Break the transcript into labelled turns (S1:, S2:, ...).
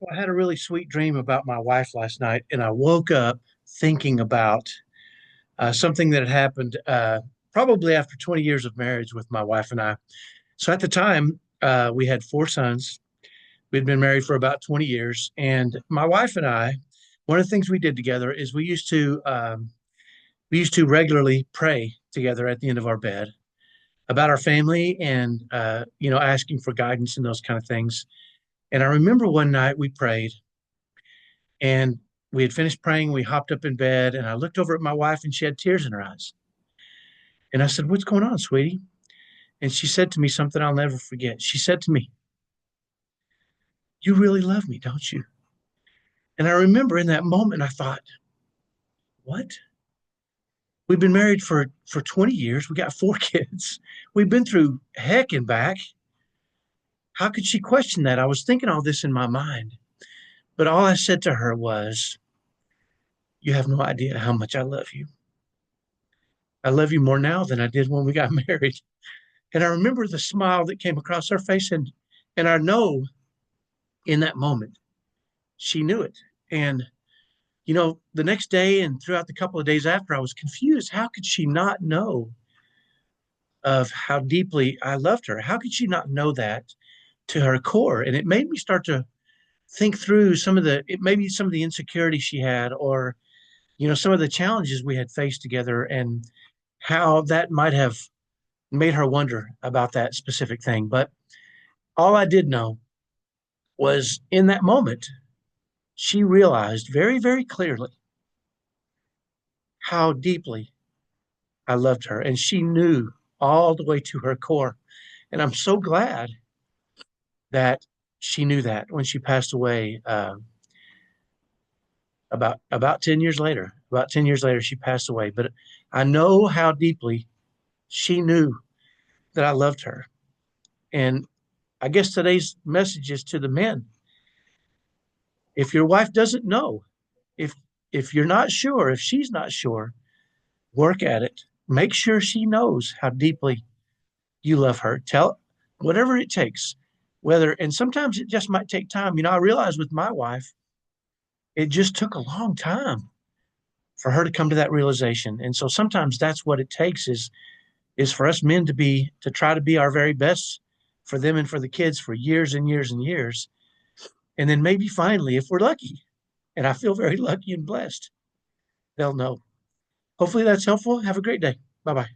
S1: I had a really sweet dream about my wife last night, and I woke up thinking about something that had happened probably after 20 years of marriage with my wife and I. So at the time, we had four sons. We'd been married for about 20 years, and my wife and I, one of the things we did together is we used to regularly pray together at the end of our bed about our family and asking for guidance and those kind of things. And I remember one night we prayed and we had finished praying. We hopped up in bed, and I looked over at my wife, and she had tears in her eyes. And I said, "What's going on, sweetie?" And she said to me something I'll never forget. She said to me, "You really love me, don't you?" And I remember in that moment, I thought, "What? We've been married for 20 years. We got four kids. We've been through heck and back. How could she question that?" I was thinking all this in my mind, but all I said to her was, "You have no idea how much I love you. I love you more now than I did when we got married." And I remember the smile that came across her face, and I know in that moment she knew it. And the next day and throughout the couple of days after, I was confused. How could she not know of how deeply I loved her? How could she not know that to her core? And it made me start to think through maybe some of the insecurity she had, or some of the challenges we had faced together, and how that might have made her wonder about that specific thing. But all I did know was in that moment, she realized very, very clearly how deeply I loved her. And she knew all the way to her core. And I'm so glad that she knew that when she passed away about 10 years later. About 10 years later, she passed away. But I know how deeply she knew that I loved her. And I guess today's message is to the men. If your wife doesn't know, if if you're not sure, if she's not sure, work at it. Make sure she knows how deeply you love her. Tell whatever it takes. And sometimes it just might take time. I realized with my wife, it just took a long time for her to come to that realization. And so sometimes that's what it takes is for us men to try to be our very best for them and for the kids for years and years and years. And then maybe finally, if we're lucky, and I feel very lucky and blessed, they'll know. Hopefully that's helpful. Have a great day. Bye bye.